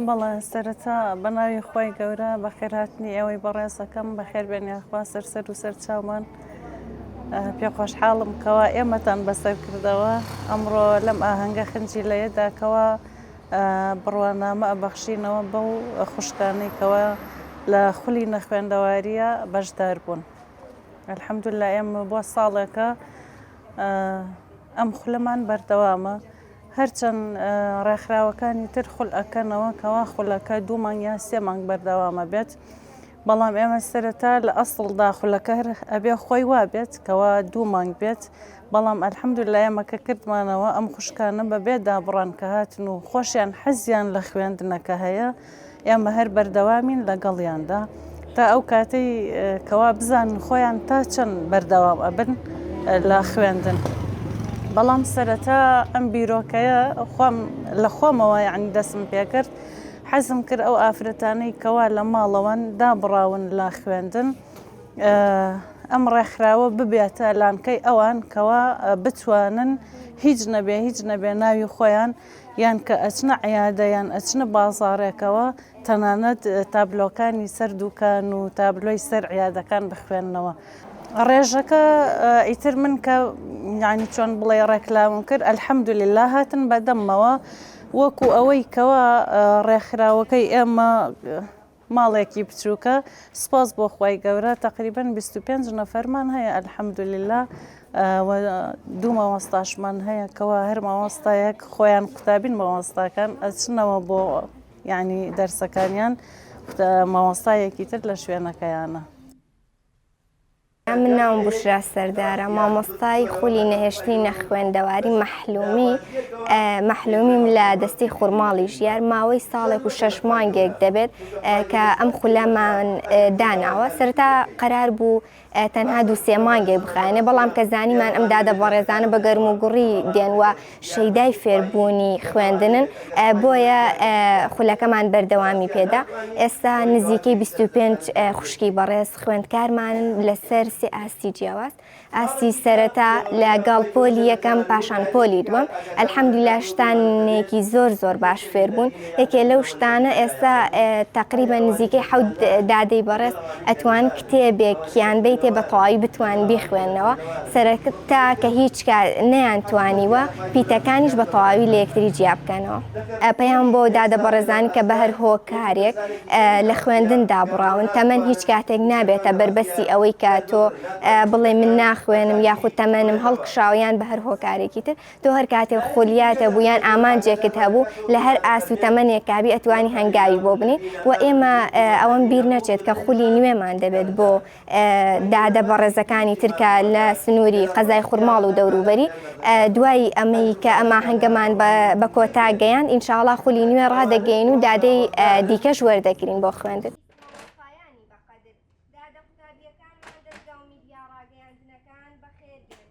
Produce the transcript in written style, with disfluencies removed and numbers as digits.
بەڵێ سەرەتا بەناوی خۆی گەورە بەخێر هاتنی ئێوەی بەڕێزەکەم بەخێر بێنیاخوا سەر و سەر چاومان پێ خۆشحاڵم کەوا ئێمەتان بەسەر کردەوە ئەمڕۆ لەم ئاهەنگە خنجی لەیەداکەوە بڕوانامە ئەبەخشینەوە بەو خوشکانەی لە خولی نەخوێندەواریە بەشدار بوون. الحەمدوللا ئێمە بۆ ساڵێکە ئەم خولەمان بەردەوامە هەرچەند ڕێکخراوەکانی تر خول ئەکەنەوە کەوا خولەکە 2 مانگ یا 3 مانگ بەردەوامە بێت، بەڵام ئێمە سەرەتا لە ئەسڵدا خولەکە ئەبێ خۆی وابێت کەوا 2 مانگ بێت، بەڵام ئەلحەمدوللا ئێمە کە کردمانەوە ئەم خوشکانە بەبێ دابڕان کە هاتن و خۆشیان حەزیان لە خوێندنەکە هەیە ئێمە هەر بەردەوامین لەگەڵیاندا تا ئەو کاتەی کەوا بزانن خۆیان تا چەند بەردەوام ئەبن لە خوێندن. بەڵام سەرەتا ئەم بیرۆکەیە لە خۆمەوە یعنی دەستم پێ کرد، حەزم کرد ئەو ئافرەتانەی کەوا لە ماڵەوەن دابڕاون لە خوێندن ئەم ڕێکخراوە ببێتە لانکەی ئەوان کەوا بتوانن هیچ نەبێ ناوی خۆیان یان کە ئەچنە عیادە یان ئەچنە بازاڕێکەوە تەنانەت تابلۆکانی سەر دووکان و تابلۆی سەر عیادەکان بخوێننەوە. ڕێژەکە ئیتر من کە یعنی چۆن بڵێ ڕێکلاوم کرد ئەلحەمدوللا هاتن بەدەمەوە وەکو ئەوەی کەوا ڕێکخراوەکەی ئێمە ماڵێکی بچووکە سپاس بۆ خی گەورە تقریبەن 25 نەفەرمان هەیە ئەلحەمدوللا 2 مامۆستاشمان هەیە کەوا هەر مامۆستایەک خۆیان قوتابین مامۆستاکان ئەچنەوە بۆ یعنی دەرسەکانیان مامۆستایەکی تر لە شوێنەکەیانە. من ناوم بوشرا سەردارە، مامۆستای خولی نەهێشتنی نەخوێندەواری مەحلومیم لە دەستی خوڕماڵی ژیار ماوەی ساڵێک و 6 مانگێک دەبێت کە ئەم خولەمان داناوە. سەرەتا قەرار بوو تەنها 2-3 مانگێک بخایێنێ، بەڵام کە زانیمان ئەم دادە بەڕێزانە بە گەرم و گوڕی دێنوە شەیدای فێربوونی خوێندنن بۆیە خولەکەمان بەردەوامی پێدا. ئێستا نزیکەی 25 خوشکی بەڕێز خوێندکارمانن لەسەر 3 ئاستی جیاواز، ئاستی سەرەتا لەگەڵ پۆلی یەکەم پاشان پۆلی دووەم. ئەلحەمدوللا شتانێکی زۆر باش فێربوون. یەکێ لەو شتانە ئێستا تقریبەن نزیکەی 7 دادەی بەڕێز ئەتوان کتێبێکیان بیتێ بە تەواوی بتوان بیخوێننەوە، سەرەتا کە هیچ نەیانتوانیوە پیتەکانیش بە تەواوی لە یەکتری جیا بکەنەوە. پەیام بۆ دادە بەڕێزانی کە بە هەر هۆکارێک لە خوێندن دابڕاون، تەمەن هیچ کاتێک نابێتە بربەستی ئەوەی کە تۆ بڵێ من ناخوێنم یاخود تەمەنم هەڵکشاویان بە هەر هۆکارێکی تر تۆ هەر کاتێک خۆلیاتە بوو یان ئامانجێکت هەبوو لە هەر ئاس و تەمەنێک کابی ئەتوانی هەنگاوی بۆ بنی و ئێمە ئەوەم بیر نەچێت کە خولی نوێمان دەبێت بۆ دادە بەڕێزەکانی ترکە لە سنووری قەزای خوڕماڵ و دەوروبەری. دوای ئەمەی کە ئەمە هەنگەمان بە کۆتا گەیان ئینشاءڵڵا خولی نوێ ڕادەگەین و دادەی دیکەش وەردەگرین بۆ خوێندن. دادە قوتابیەکانمان دەستگا و میدیا ڕاگەیاندنەکان بەخێر بێن.